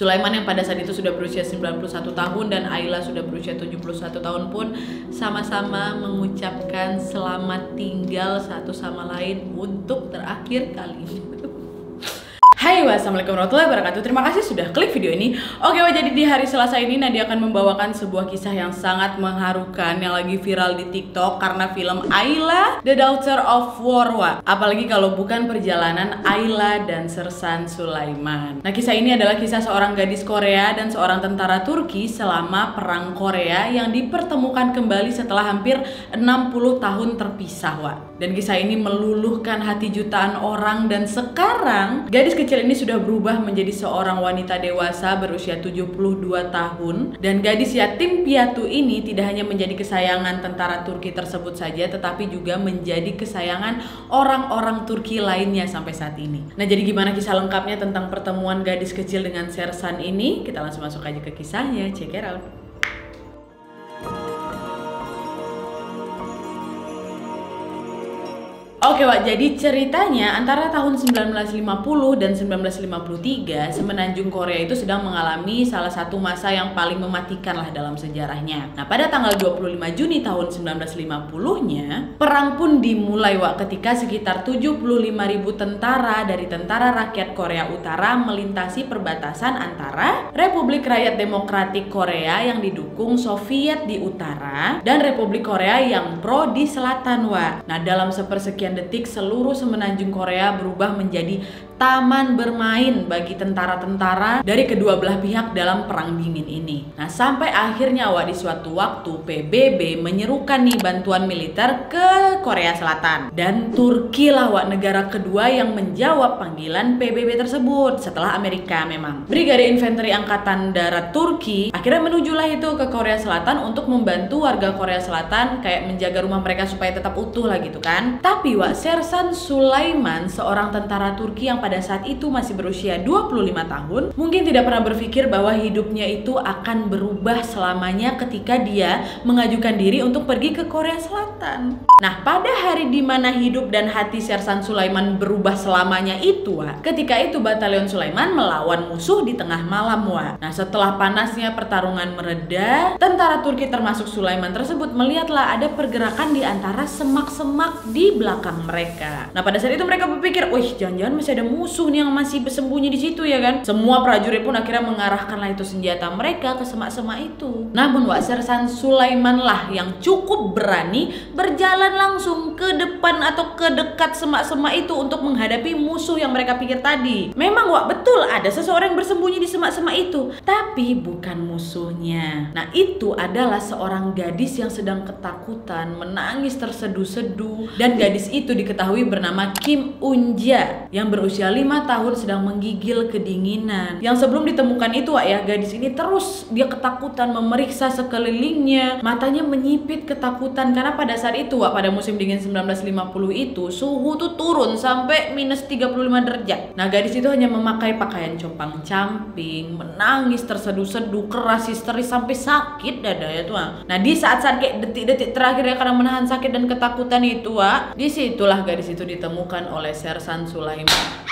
Sulaiman yang pada saat itu sudah berusia 91 tahun dan Ayla sudah berusia 71 tahun pun sama-sama mengucapkan selamat tinggal satu sama lain untuk terakhir kali ini. Hai, wassalamualaikum warahmatullahi wabarakatuh. Terima kasih sudah klik video ini. Oke, jadi di hari Selasa ini Nadia akan membawakan sebuah kisah yang sangat mengharukan yang lagi viral di TikTok karena film Ayla, The Daughter of War. Apalagi kalau bukan perjalanan Ayla dan Sersan Sulaiman. Nah, kisah ini adalah kisah seorang gadis Korea dan seorang tentara Turki selama Perang Korea yang dipertemukan kembali setelah hampir 60 tahun terpisah, Dan kisah ini meluluhkan hati jutaan orang dan sekarang gadis kecil ini sudah berubah menjadi seorang wanita dewasa berusia 72 tahun dan gadis yatim piatu ini tidak hanya menjadi kesayangan tentara Turki tersebut saja tetapi juga menjadi kesayangan orang-orang Turki lainnya sampai saat ini. Nah, jadi gimana kisah lengkapnya tentang pertemuan gadis kecil dengan Sersan ini? Kita langsung masuk aja ke kisahnya, check it out. Oke, jadi ceritanya antara tahun 1950 dan 1953 semenanjung Korea itu sedang mengalami salah satu masa yang paling mematikan lah dalam sejarahnya. Nah, pada tanggal 25 Juni tahun 1950-nya, perang pun dimulai ketika sekitar 75.000 tentara dari Tentara Rakyat Korea Utara melintasi perbatasan antara Republik Rakyat Demokratik Korea yang didukung Soviet di utara dan Republik Korea yang pro di selatan, Nah, dalam sepersekian detik seluruh semenanjung Korea berubah menjadi taman bermain bagi tentara-tentara dari kedua belah pihak dalam perang dingin ini. Nah, sampai akhirnya di suatu waktu PBB menyerukan nih bantuan militer ke Korea Selatan dan Turki lah negara kedua yang menjawab panggilan PBB tersebut setelah Amerika. Memang Brigade Infanteri Angkatan Darat Turki akhirnya menujulah itu ke Korea Selatan untuk membantu warga Korea Selatan kayak menjaga rumah mereka supaya tetap utuh lah gitu kan. Tapi Sersan Sulaiman, seorang tentara Turki yang pada saat itu masih berusia 25 tahun, mungkin tidak pernah berpikir bahwa hidupnya itu akan berubah selamanya ketika dia mengajukan diri untuk pergi ke Korea Selatan. Nah, pada hari dimana hidup dan hati Sersan Sulaiman berubah selamanya itu, ketika itu Batalion Sulaiman melawan musuh di tengah malam, Nah, setelah panasnya pertarungan mereda, tentara Turki termasuk Sulaiman tersebut melihatlah ada pergerakan di antara semak-semak di belakang mereka. Nah, pada saat itu mereka berpikir, wih, jangan-jangan masih ada musuh nih yang masih bersembunyi di situ ya kan. Semua prajurit pun akhirnya mengarahkanlah itu senjata mereka ke semak-semak itu. Namun Sersan Sulaiman lah yang cukup berani berjalan langsung ke depan atau ke dekat semak-semak itu untuk menghadapi musuh yang mereka pikir tadi. Memang betul ada seseorang yang bersembunyi di semak-semak itu, tapi bukan musuhnya. Nah, itu adalah seorang gadis yang sedang ketakutan, menangis terseduh-seduh, dan gadis itu diketahui bernama Kim Unja yang berusia 5 tahun sedang menggigil kedinginan. Yang sebelum ditemukan itu gadis ini terus dia ketakutan memeriksa sekelilingnya, matanya menyipit ketakutan karena pada saat itu pada musim dingin 1950 itu suhu tuh turun sampai minus 35 derajat. Nah, gadis itu hanya memakai pakaian compang-camping, menangis terseduh-seduh, keras histeris sampai sakit dadanya tuh. Nah, di saat-saat kayak detik-detik terakhirnya karena menahan sakit dan ketakutan itu disitulah gadis itu ditemukan oleh Sersan Sulaiman.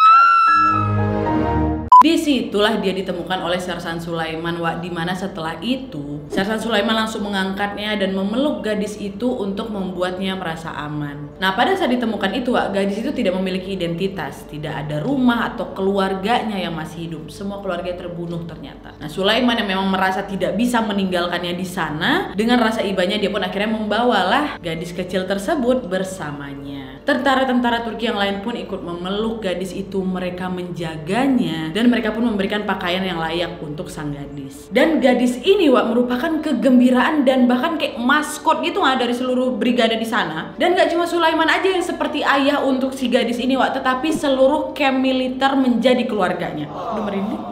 Disitulah dia ditemukan oleh Sersan Sulaiman, dimana setelah itu Sersan Sulaiman langsung mengangkatnya dan memeluk gadis itu untuk membuatnya merasa aman. Nah, pada saat ditemukan itu gadis itu tidak memiliki identitas, tidak ada rumah atau keluarganya yang masih hidup. Semua keluarga terbunuh ternyata. Nah, Sulaiman yang memang merasa tidak bisa meninggalkannya di sana, dengan rasa ibanya dia pun akhirnya membawalah gadis kecil tersebut bersamanya. Tentara-tentara Turki yang lain pun ikut memeluk gadis itu, mereka menjaganya dan mereka pun memberikan pakaian yang layak untuk sang gadis. Dan gadis ini merupakan kegembiraan dan bahkan kayak maskot gitu dari seluruh brigade di sana. Dan gak cuma Sulaiman aja yang seperti ayah untuk si gadis ini tetapi seluruh camp militer menjadi keluarganya. Udah merinding.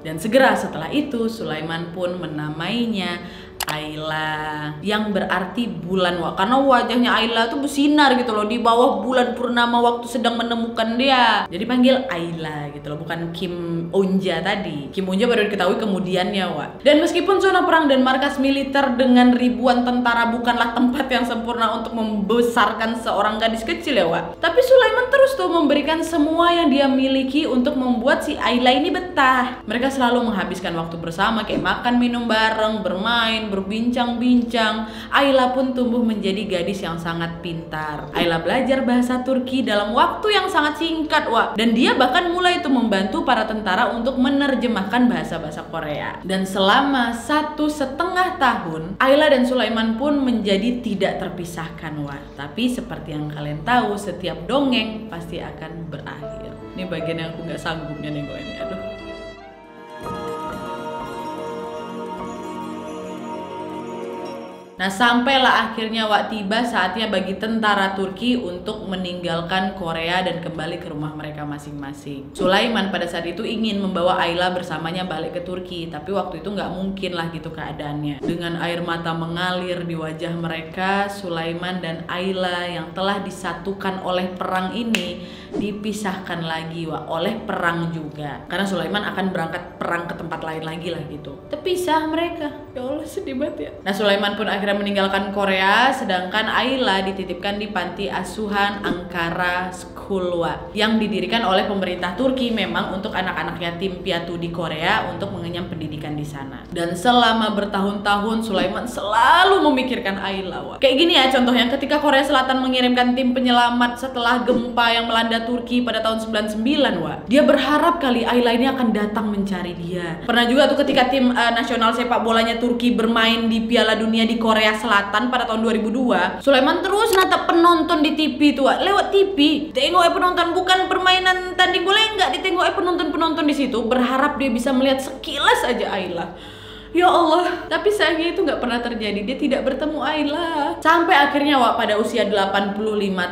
Dan segera setelah itu Sulaiman pun menamainya Ayla, yang berarti bulan, Wak. Karena wajahnya Ayla tuh bersinar gitu loh di bawah bulan purnama waktu sedang menemukan dia. Jadi panggil Ayla gitu loh, bukan Kim Eunja tadi. Kim Eunja baru diketahui kemudiannya, Wak. Dan meskipun zona perang dan markas militer dengan ribuan tentara bukanlah tempat yang sempurna untuk membesarkan seorang gadis kecil ya, Wak, tapi Sulaiman terus tuh memberikan semua yang dia miliki untuk membuat si Ayla ini betah. Mereka selalu menghabiskan waktu bersama, kayak makan minum bareng, bermain, berbincang-bincang. Ayla pun tumbuh menjadi gadis yang sangat pintar. Ayla belajar bahasa Turki dalam waktu yang sangat singkat, Wak. Dan dia bahkan mulai itu membantu para tentara untuk menerjemahkan bahasa-bahasa Korea. Dan selama 1,5 tahun, Ayla dan Sulaiman pun menjadi tidak terpisahkan, Wak. Tapi seperti yang kalian tahu, setiap dongeng pasti akan berakhir. Ini bagian yang aku nggak sanggupnya nih gue ini, aduh. Nah, sampailah akhirnya, Wak, tiba saatnya bagi tentara Turki untuk meninggalkan Korea dan kembali ke rumah mereka masing-masing. Sulaiman pada saat itu ingin membawa Ayla bersamanya balik ke Turki, tapi waktu itu nggak mungkin lah gitu keadaannya. Dengan air mata mengalir di wajah mereka, Sulaiman dan Ayla yang telah disatukan oleh perang ini dipisahkan lagi, Wak, oleh perang juga. Karena Sulaiman akan berangkat perang ke tempat lain lagi lah gitu. Terpisah mereka. Ya Allah, sedih banget ya. Nah, Sulaiman pun akhirnya meninggalkan Korea, sedangkan Ayla dititipkan di panti asuhan Ankara School, Wak, yang didirikan oleh pemerintah Turki memang untuk anak-anak yatim piatu di Korea untuk mengenyam pendidikan di sana. Dan selama bertahun-tahun Sulaiman selalu memikirkan Ayla, Wak. Kayak gini ya contohnya, ketika Korea Selatan mengirimkan tim penyelamat setelah gempa yang melanda Turki pada tahun 99, Wak. Dia berharap kali Ayla ini akan datang mencari dia. Pernah juga tuh ketika tim nasional sepak bolanya Turki bermain di Piala Dunia di Korea Selatan pada tahun 2002, Sulaiman terus natap penonton di TV tuh, Wak. Lewat TV. Tengok penonton, bukan permainan tanding bola, enggak, ditengok penonton-penonton di situ, berharap dia bisa melihat sekilas aja Ayla. Ya Allah, tapi sayangnya itu nggak pernah terjadi. Dia tidak bertemu Ayla. Sampai akhirnya, Wak, pada usia 85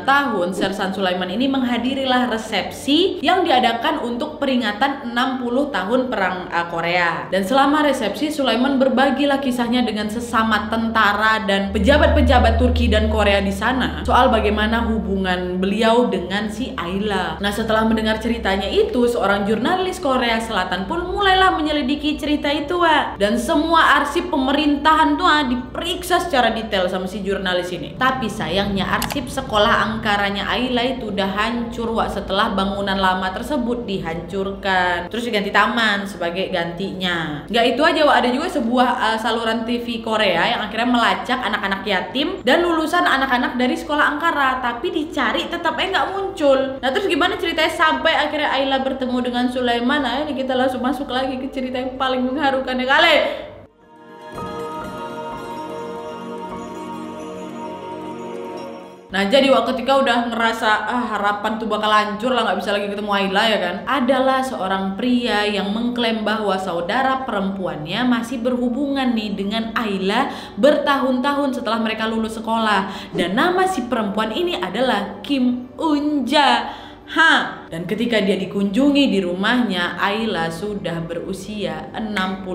tahun, Sersan Sulaiman ini menghadirilah resepsi yang diadakan untuk peringatan 60 tahun Perang Korea. Dan selama resepsi, Sulaiman berbagilah kisahnya dengan sesama tentara dan pejabat-pejabat Turki dan Korea di sana soal bagaimana hubungan beliau dengan si Ayla. Nah, setelah mendengar ceritanya itu, seorang jurnalis Korea Selatan pun mulailah menyelidiki cerita itu, Wak. Dan semua arsip pemerintahan tuh diperiksa secara detail sama si jurnalis ini. Tapi sayangnya arsip sekolah Angkaranya Ayla itu udah hancur, Wak, setelah bangunan lama tersebut dihancurkan. Terus diganti taman sebagai gantinya. Nggak itu aja, Wak, ada juga sebuah saluran TV Korea yang akhirnya melacak anak-anak yatim dan lulusan anak-anak dari sekolah Angkara, tapi dicari tetap nggak muncul. Nah, terus gimana ceritanya sampai akhirnya Ayla bertemu dengan Sulaiman? Nah, ini kita langsung masuk lagi ke cerita yang paling mengharukan ya kali. Nah, jadi waktu ketika udah ngerasa harapan tuh bakal hancur lah, nggak bisa lagi ketemu Ayla ya kan, adalah seorang pria yang mengklaim bahwa saudara perempuannya masih berhubungan nih dengan Ayla bertahun-tahun setelah mereka lulus sekolah. Dan nama si perempuan ini adalah Kim Eunja. Dan ketika dia dikunjungi di rumahnya, Ayla sudah berusia 65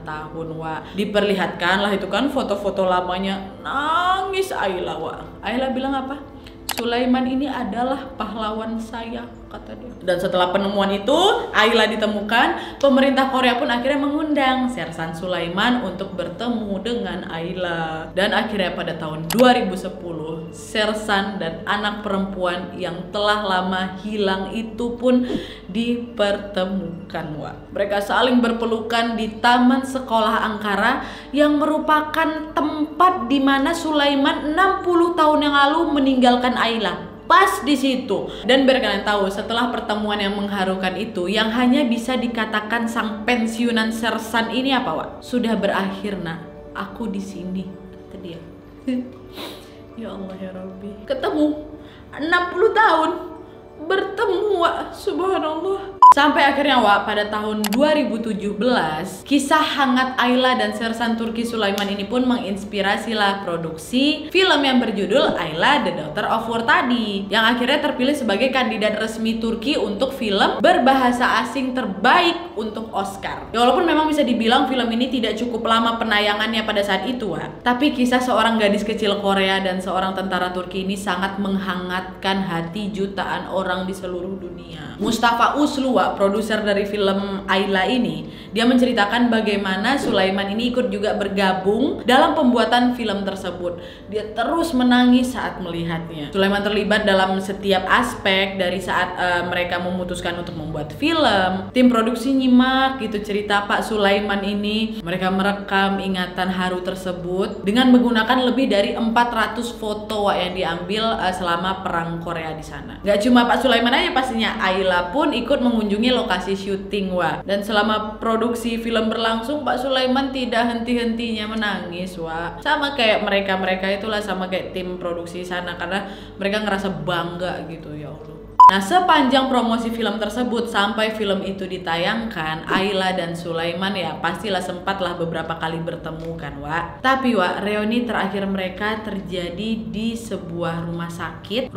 tahun, Wak. Diperlihatkanlah itu kan foto-foto lamanya, nangis Ayla, Wak. Ayla bilang apa? Sulaiman ini adalah pahlawan saya, kata dia. Dan setelah penemuan itu, Ayla ditemukan, pemerintah Korea pun akhirnya mengundang Sersan Sulaiman untuk bertemu dengan Ayla. Dan akhirnya pada tahun 2010, Sersan dan anak perempuan yang telah lama hilang itu pun dipertemukan, Wak. Mereka saling berpelukan di taman sekolah Ankara yang merupakan tempat di mana Sulaiman 60 tahun yang lalu meninggalkan Ayla. Pas di situ. Dan biar kalian tahu, setelah pertemuan yang mengharukan itu, yang hanya bisa dikatakan sang pensiunan Sersan ini apa, Wak? Sudah berakhir, nak. Aku di sini, kata dia. Ya Allah ya Rabbi. Ketemu 60 tahun bertemu, Wak. Subhanallah. Sampai akhirnya Wak, pada tahun 2017, kisah hangat Ayla dan Sersan Turki Sulaiman ini pun menginspirasilah produksi film yang berjudul Ayla The Daughter of War tadi, yang akhirnya terpilih sebagai kandidat resmi Turki untuk film berbahasa asing terbaik untuk Oscar. Ya, walaupun memang bisa dibilang film ini tidak cukup lama penayangannya pada saat itu Wak, tapi kisah seorang gadis kecil Korea dan seorang tentara Turki ini sangat menghangatkan hati jutaan orang di seluruh dunia. Mustafa Uslu, produser dari film Ayla ini, dia menceritakan bagaimana Sulaiman ini ikut juga bergabung dalam pembuatan film tersebut. Dia terus menangis saat melihatnya. Sulaiman terlibat dalam setiap aspek, dari saat mereka memutuskan untuk membuat film. Tim produksi nyimak gitu cerita Pak Sulaiman ini. Mereka merekam ingatan haru tersebut dengan menggunakan lebih dari 400 foto yang diambil selama perang Korea di sana. Gak cuma Pak Sulaiman aja pastinya, Ayla pun ikut mengunjungi lokasi syuting Wak. Dan selama produksi film berlangsung, Pak Sulaiman tidak henti-hentinya menangis Wak. Sama kayak mereka itulah, sama kayak tim produksi sana, karena mereka ngerasa bangga gitu, ya Allah. Nah, sepanjang promosi film tersebut sampai film itu ditayangkan, Ayla dan Sulaiman ya pastilah sempatlah beberapa kali bertemu kan Wak. Tapi Wak, reuni terakhir mereka terjadi di sebuah rumah sakit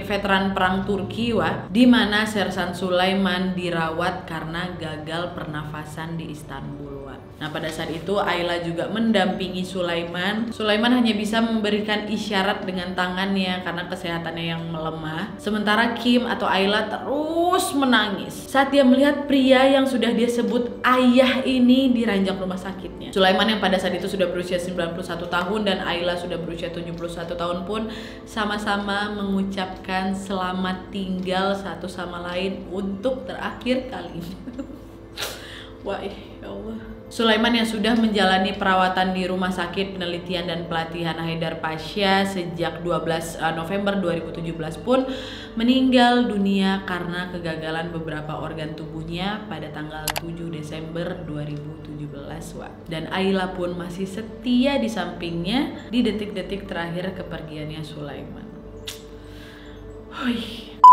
veteran perang Turki Wak, di mana Sersan Sulaiman dirawat karena gagal pernafasan di Istanbul Wak. Nah, pada saat itu Ayla juga mendampingi Sulaiman. Sulaiman hanya bisa memberikan isyarat dengan tangannya karena kesehatannya yang melemah. Sementara Kim atau Ayla terus menangis saat dia melihat pria yang sudah dia sebut ayah ini di ranjang rumah sakitnya. Sulaiman yang pada saat itu sudah berusia 91 tahun dan Ayla sudah berusia 71 tahun pun sama-sama mengucapkan selamat tinggal satu sama lain untuk terakhir kalinya. Wah, ya Allah. Sulaiman yang sudah menjalani perawatan di Rumah Sakit Penelitian dan Pelatihan Haidar Pasha sejak 12 November 2017 pun meninggal dunia karena kegagalan beberapa organ tubuhnya pada tanggal 7 Desember 2017 Wak. Dan Ayla pun masih setia di sampingnya di detik-detik terakhir kepergiannya Sulaiman.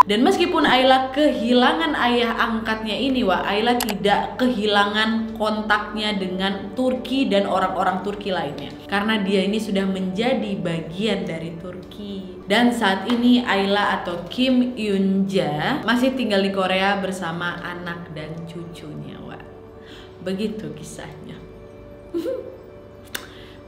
Dan meskipun Ayla kehilangan ayah angkatnya ini Wak, Ayla tidak kehilangan kontaknya dengan Turki dan orang-orang Turki lainnya, karena dia ini sudah menjadi bagian dari Turki. Dan saat ini Ayla atau Kim Eun-ja masih tinggal di Korea bersama anak dan cucunya Wak. Begitu kisahnya.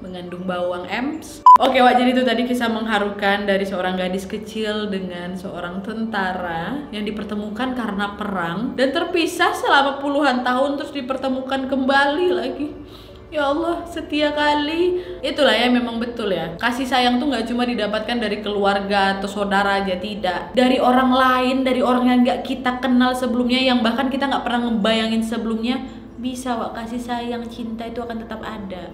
Mengandung bawang ems. Oke Wak, jadi itu tadi kisah mengharukan dari seorang gadis kecil dengan seorang tentara yang dipertemukan karena perang dan terpisah selama puluhan tahun terus dipertemukan kembali lagi. Ya Allah, setia kali. Itulah ya, memang betul ya, kasih sayang tuh gak cuma didapatkan dari keluarga atau saudara aja, tidak. Dari orang lain, dari orang yang gak kita kenal sebelumnya, yang bahkan kita gak pernah ngebayangin sebelumnya, bisa Wak, kasih sayang, cinta itu akan tetap ada.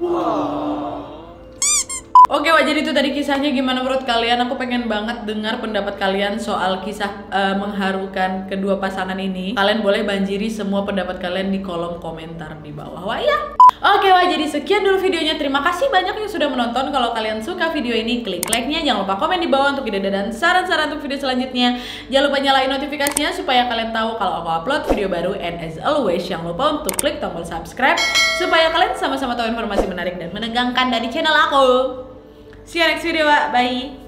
Oke Wak, jadi itu tadi kisahnya. Gimana menurut kalian? Aku pengen banget dengar pendapat kalian soal kisah mengharukan kedua pasangan ini. Kalian boleh banjiri semua pendapat kalian di kolom komentar di bawah Wak ya. Oke Wak, jadi sekian dulu videonya. Terima kasih banyak yang sudah menonton. Kalau kalian suka video ini, klik like-nya. Jangan lupa komen di bawah untuk ide dan saran-saran untuk video selanjutnya. Jangan lupa nyalain notifikasinya supaya kalian tahu kalau aku upload video baru. And as always, jangan lupa untuk klik tombol subscribe supaya kalian sama-sama tahu informasi menarik dan menegangkan dari channel aku. See you next video Wak, bye.